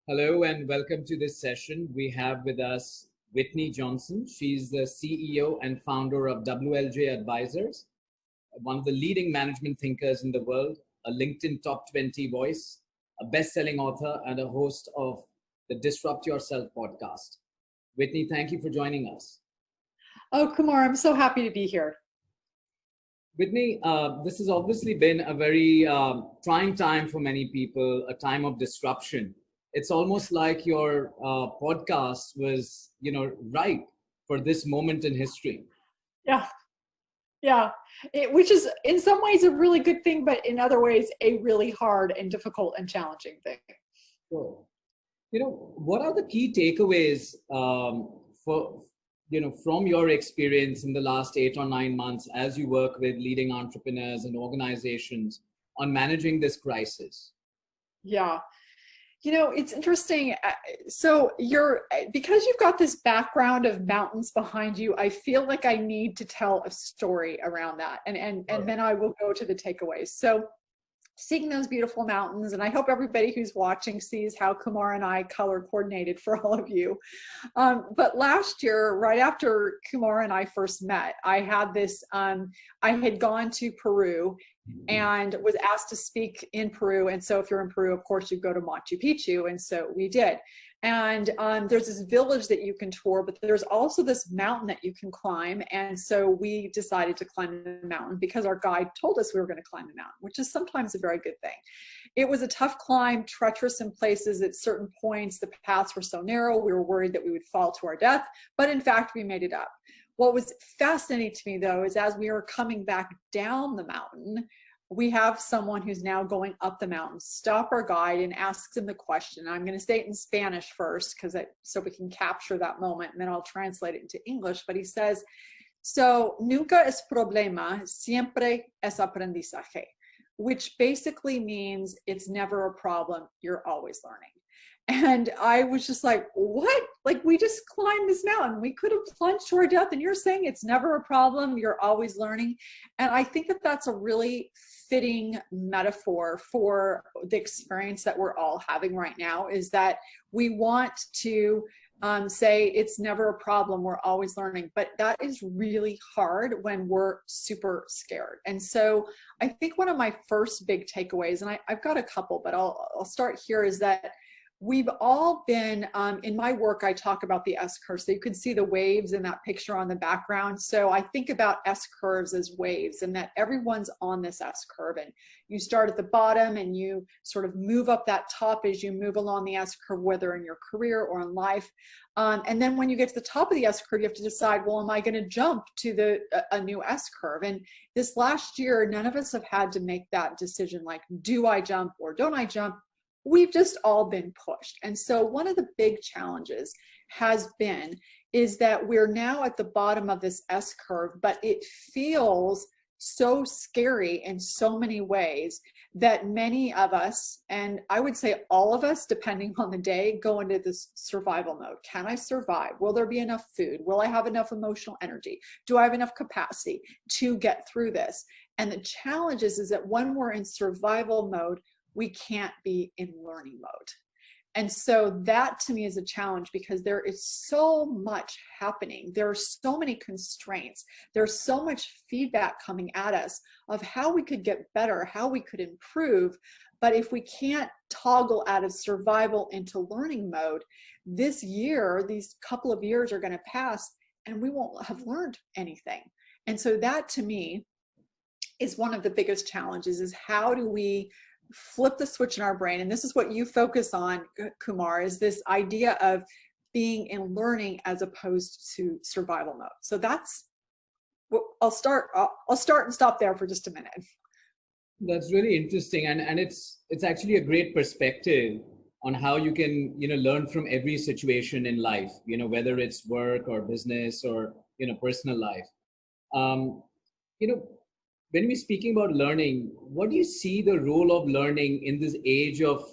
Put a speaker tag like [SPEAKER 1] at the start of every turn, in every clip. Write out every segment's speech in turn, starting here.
[SPEAKER 1] Hello and welcome to this session. We have with us Whitney Johnson. She's the CEO and founder of WLJ Advisors, one of the leading management thinkers in the world, a LinkedIn top 20 voice, a best-selling author, and a host of the Disrupt Yourself podcast. Whitney, thank you for joining us.
[SPEAKER 2] Oh, Kumaar, I'm so happy to be here.
[SPEAKER 1] Whitney, this has obviously been a very trying time for many people, a time of disruption. It's almost like your podcast was, ripe for this moment in history.
[SPEAKER 2] Yeah. Which is in some ways a really good thing, but in other ways, a really hard and difficult and challenging thing.
[SPEAKER 1] Sure. What are the key takeaways from your experience in the last 8 or 9 months as you work with leading entrepreneurs and organizations on managing this crisis?
[SPEAKER 2] Yeah. It's interesting. So because you've got this background of mountains behind you, I feel like I need to tell a story around that. And then I will go to the takeaways. So seeing those beautiful mountains, and I hope everybody who's watching sees how Kumaar and I color coordinated for all of you. But last year, right after Kumaar and I first met, I had this, I had gone to Peru and was asked to speak in Peru. And so if you're in Peru, of course, you go to Machu Picchu. And so we did. And there's this village that you can tour, but there's also this mountain that you can climb. And so we decided to climb the mountain because our guide told us we were going to climb the mountain, which is sometimes a very good thing. It was a tough climb, treacherous in places. At certain points, the paths were so narrow, we were worried that we would fall to our death. But in fact, we made it up. What was fascinating to me, though, is as we were coming back down the mountain, we have someone who's now going up the mountain, stop our guide and asks him the question. I'm going to say it in Spanish first so we can capture that moment, and then I'll translate it into English. But he says, so nunca es problema, siempre es aprendizaje, which basically means it's never a problem, you're always learning. And I was just like, what? Like, we just climbed this mountain. We could have plunged to our death, and you're saying it's never a problem, you're always learning. And I think that that's a really fitting metaphor for the experience that we're all having right now, is that we want to say it's never a problem, we're always learning. But that is really hard when we're super scared. And so I think one of my first big takeaways, and I've got a couple, but I'll start here, is that we've all been, in my work, I talk about the S-curve. So you can see the waves in that picture on the background. So I think about S-curves as waves, and that everyone's on this S-curve. And you start at the bottom and you sort of move up that top as you move along the S-curve, whether in your career or in life. And then when you get to the top of the S-curve, you have to decide, well, am I going to jump to a new S-curve? And this last year, none of us have had to make that decision, like, do I jump or don't I jump? We've just all been pushed. And so one of the big challenges is that we're now at the bottom of this S-curve, but it feels so scary in so many ways that many of us, and I would say all of us, depending on the day, go into this survival mode. Can I survive? Will there be enough food? Will I have enough emotional energy? Do I have enough capacity to get through this? And the challenge is that when we're in survival mode, we can't be in learning mode. And so that to me is a challenge, because there is so much happening. There are so many constraints. There's so much feedback coming at us of how we could get better, how we could improve. But if we can't toggle out of survival into learning mode, this year, these couple of years are going to pass and we won't have learned anything. And so that to me is one of the biggest challenges, is how do we flip the switch in our brain? And this is what you focus on, Kumaar, is this idea of being in learning as opposed to survival mode. So that's, I'll start and stop there for just a minute.
[SPEAKER 1] That's really interesting. And it's actually a great perspective on how you can, learn from every situation in life, whether it's work or business or, personal life. When we're speaking about learning, what do you see the role of learning in this age of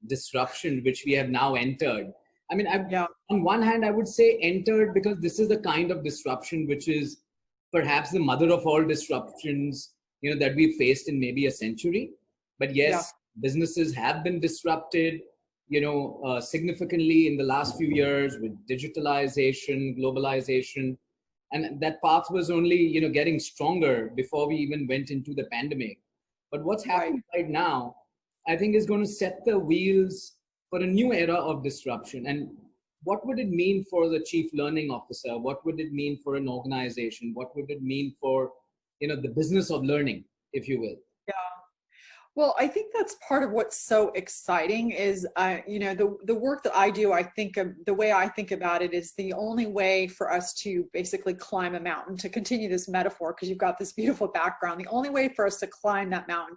[SPEAKER 1] disruption, which we have now entered? I mean, on one hand, I would say entered, because this is the kind of disruption which is perhaps the mother of all disruptions, that we've faced in maybe a century. But yes, businesses have been disrupted. significantly in the last few years with digitalization, globalization, and that path was only, getting stronger before we even went into the pandemic. But what's
[SPEAKER 2] Right.
[SPEAKER 1] happening right now, I think, is going to set the wheels for a new era of disruption. And what would it mean for the chief learning officer? What would it mean for an organization? What would it mean for, the business of learning, if you will?
[SPEAKER 2] Yeah. Well, I think that's part of what's so exciting is, the work that I do, I think of the way I think about it is the only way for us to basically climb a mountain, to continue this metaphor, because you've got this beautiful background. The only way for us to climb that mountain,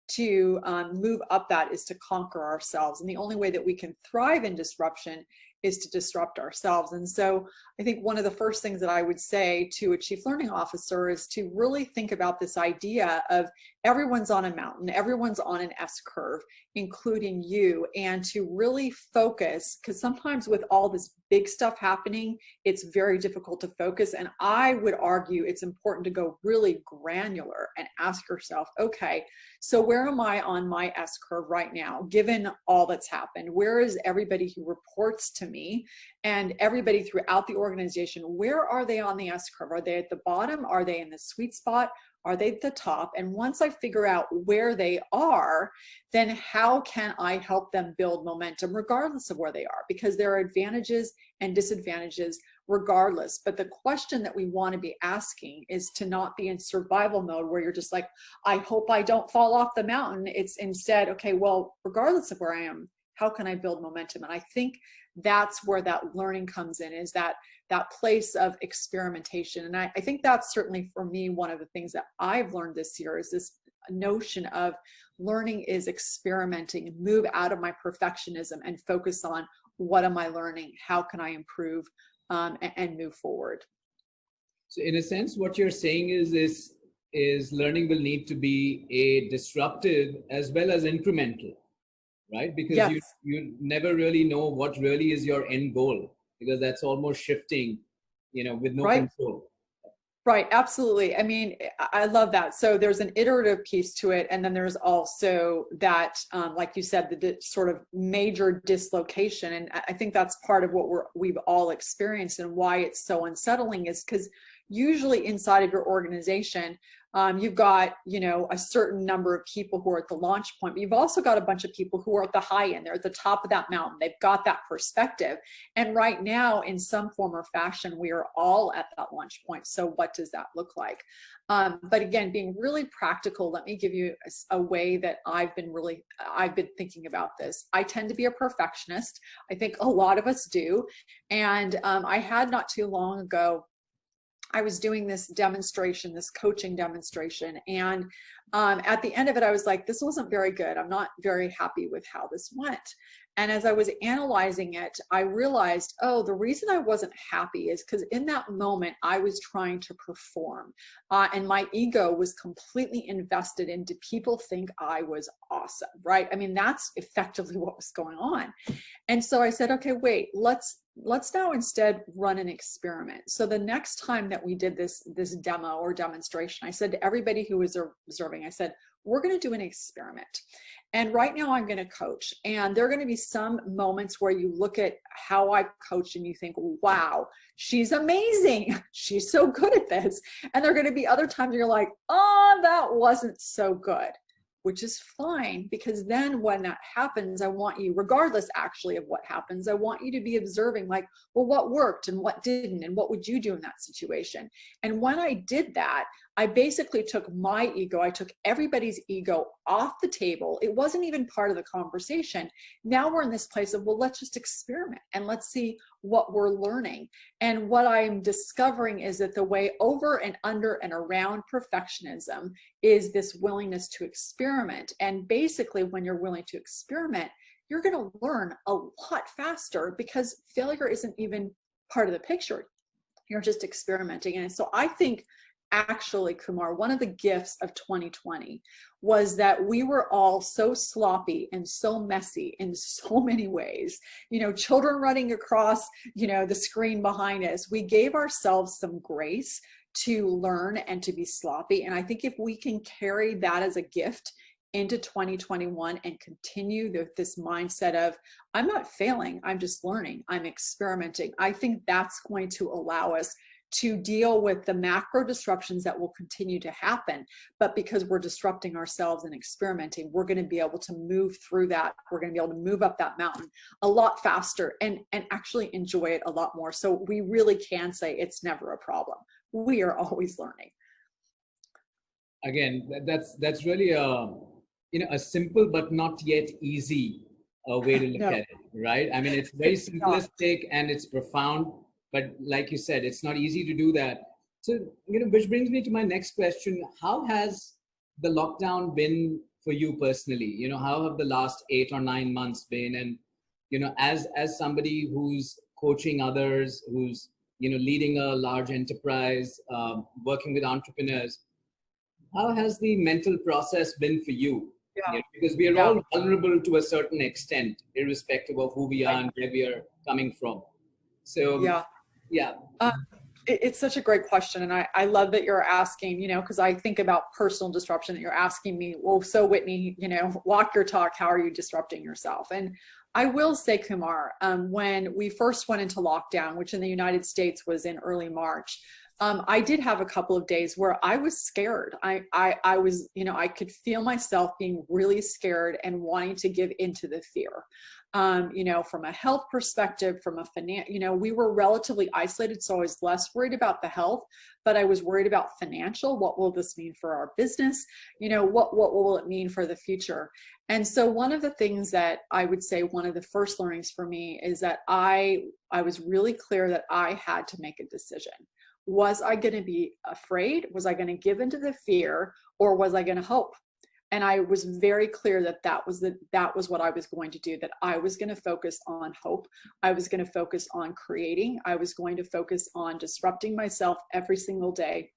[SPEAKER 2] to move up that, is to conquer ourselves. And the only way that we can thrive in disruption is to disrupt ourselves. And so I think one of the first things that I would say to a chief learning officer is to really think about this idea of everyone's on a mountain, everyone's on an S curve, including you, and to really focus, because sometimes with all this big stuff happening, it's very difficult to focus. And I would argue it's important to go really granular and ask yourself, okay, so where am I on my S curve right now, given all that's happened? Where is everybody who reports to me and everybody throughout the organization? Where are they on the S curve? Are they at the bottom? Are they in the sweet spot? Are they at the top? And once I figure out where they are, then how can I help them build momentum regardless of where they are? Because there are advantages and disadvantages regardless. But the question that we want to be asking is to not be in survival mode where you're just like, I hope I don't fall off the mountain. It's instead, okay, well, regardless of where I am, how can I build momentum? And I think that's where that learning comes in, is that place of experimentation. And I think that's certainly for me, one of the things that I've learned this year is this notion of learning is experimenting, move out of my perfectionism and focus on what am I learning? How can I improve and move forward?
[SPEAKER 1] So in a sense, what you're saying is learning will need to be a disruptive as well as incremental, right? Because
[SPEAKER 2] Yes.
[SPEAKER 1] you never really know what really is your end goal, because that's almost shifting, with no
[SPEAKER 2] Right.
[SPEAKER 1] control.
[SPEAKER 2] Right, absolutely. I mean, I love that. So there's an iterative piece to it, and then there's also that, like you said, the sort of major dislocation. And I think that's part of what we've all experienced, and why it's so unsettling is because usually inside of your organization, you've got, a certain number of people who are at the launch point, but you've also got a bunch of people who are at the high end. They're at the top of that mountain. They've got that perspective. And right now, in some form or fashion, we are all at that launch point. So what does that look like? But again, being really practical, let me give you a way that I've been thinking about this. I tend to be a perfectionist. I think a lot of us do. And I had not too long ago, I was doing this demonstration, this coaching demonstration. And at the end of it, I was like, this wasn't very good. I'm not very happy with how this went. And as I was analyzing it, I realized, oh, the reason I wasn't happy is because in that moment, I was trying to perform. And my ego was completely invested in, did people think I was awesome, right? I mean, that's effectively what was going on. And so I said, okay, wait, let's now instead run an experiment. So the next time that we did this demo or demonstration, I said to everybody who was observing, I said, we're going to do an experiment. And right now I'm going to coach. And there are going to be some moments where you look at how I coach and you think, wow, she's amazing. She's so good at this. And there are going to be other times you're like, oh, that wasn't so good. Which is fine, because then when that happens, I want you, regardless actually of what happens, I want you to be observing like, well, what worked and what didn't, and what would you do in that situation? And when I did that, I basically took my ego, I took everybody's ego off the table. It wasn't even part of the conversation. Now we're in this place of, well, let's just experiment and let's see what we're learning. And what I'm discovering is that the way over and under and around perfectionism is this willingness to experiment. And basically, when you're willing to experiment, you're going to learn a lot faster, because failure isn't even part of the picture. You're just experimenting. And so I think, actually, Kumaar, one of the gifts of 2020 was that we were all so sloppy and so messy in so many ways. Children running across, the screen behind us. We gave ourselves some grace to learn and to be sloppy. And I think if we can carry that as a gift into 2021 and continue this mindset of, I'm not failing, I'm just learning, I'm experimenting. I think that's going to allow us to deal with the macro disruptions that will continue to happen. But because we're disrupting ourselves and experimenting, we're going to be able to move through that. We're going to be able to move up that mountain a lot faster and actually enjoy it a lot more. So we really can say it's never a problem. We are always learning.
[SPEAKER 1] Again, that's really a simple but not yet easy way to look
[SPEAKER 2] No.
[SPEAKER 1] at it, right? I mean, it's very simplistic and it's profound, but like you said, it's not easy to do that. So, which brings me to my next question. How has the lockdown been for you personally? How have the last 8 or 9 months been? And, as somebody who's coaching others, who's, leading a large enterprise, working with entrepreneurs, how has the mental process been for you?
[SPEAKER 2] Yeah.
[SPEAKER 1] Because we are all vulnerable to a certain extent, irrespective of who we are and where we are coming from. So, yeah.
[SPEAKER 2] It's such a great question. And I love that you're asking, because I think about personal disruption, that you're asking me, well, so Whitney, walk your talk, how are you disrupting yourself? And I will say, Kumaar, when we first went into lockdown, which in the United States was in early March, I did have a couple of days where I was scared. I was, I could feel myself being really scared and wanting to give into the fear. From a health perspective, from a we were relatively isolated, so I was less worried about the health, but I was worried about financial. What will this mean for our business? What will it mean for the future? And so one of the things that I would say, one of the first learnings for me is that I was really clear that I had to make a decision. Was I going to be afraid? Was I going to give into the fear, or was I going to hope? And I was very clear that that was what I was going to do, that I was going to focus on hope. I was going to focus on creating. I was going to focus on disrupting myself every single day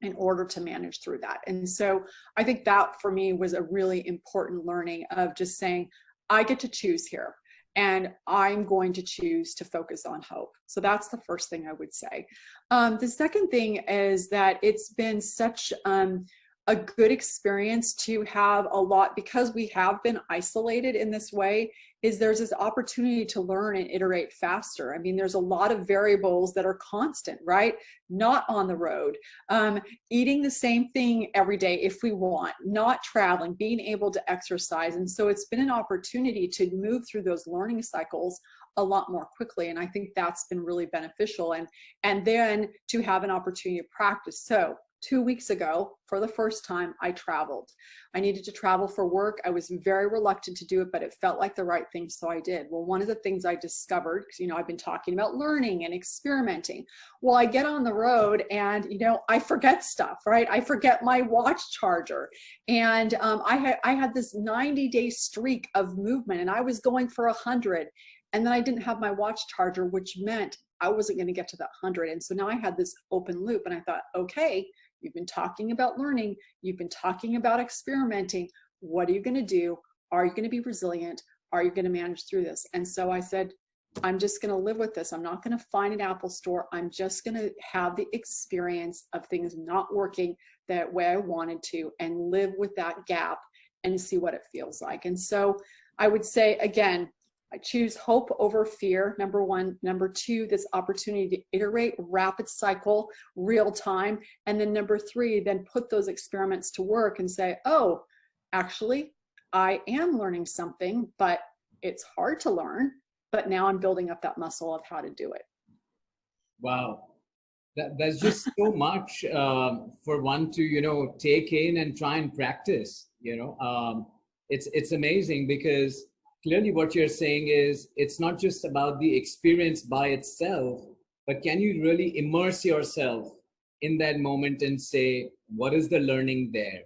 [SPEAKER 2] in order to manage through that. And so I think that for me was a really important learning of just saying, I get to choose here. And I'm going to choose to focus on hope. So that's the first thing I would say. The second thing is that it's been such a good experience to have a lot, because we have been isolated in this way, is there's this opportunity to learn and iterate faster. I mean, there's a lot of variables that are constant, right? Not on the road, eating the same thing every day if we want, not traveling, being able to exercise. And so it's been an opportunity to move through those learning cycles a lot more quickly. And I think that's been really beneficial. And then to have an opportunity to practice. So 2 weeks ago, for the first time, I traveled. I needed to travel for work. I was very reluctant to do it, but it felt like the right thing, so I did. Well, one of the things I discovered, because I've been talking about learning and experimenting. Well, I get on the road and I forget stuff, right? I forget my watch charger, and I had this 90-day streak of movement, and I was going for 100, and then I didn't have my watch charger, which meant I wasn't going to get to that 100. And so now I had this open loop, and I thought, okay, you've been talking about learning. You've been talking about experimenting. What are you going to do? Are you going to be resilient? Are you going to manage through this? And so I said, I'm just going to live with this. I'm not going to find an Apple store. I'm just going to have the experience of things not working that way I wanted to, and live with that gap and see what it feels like. And so I would say, again, I choose hope over fear, number one. Number two, this opportunity to iterate, rapid cycle, real time. And then number three, then put those experiments to work and say, oh, actually, I am learning something, but it's hard to learn. But now I'm building up that muscle of how to do it.
[SPEAKER 1] Wow. That's just so much for one to, take in and try and practice, it's amazing, because clearly what you're saying is it's not just about the experience by itself, but can you really immerse yourself in that moment and say, what is the learning there?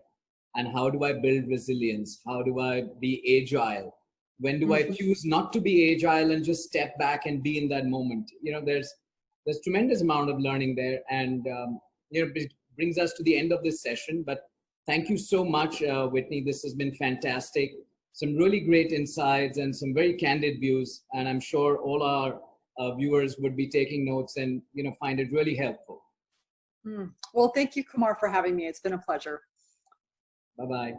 [SPEAKER 1] And how do I build resilience? How do I be agile? When do I choose not to be agile and just step back and be in that moment? There's tremendous amount of learning there. And, it brings us to the end of this session. But thank you so much, Whitney. This has been fantastic. Some really great insights and some very candid views. And I'm sure all our viewers would be taking notes and, find it really helpful.
[SPEAKER 2] Well, thank you, Kumaar, for having me. It's been a pleasure.
[SPEAKER 1] Bye-bye.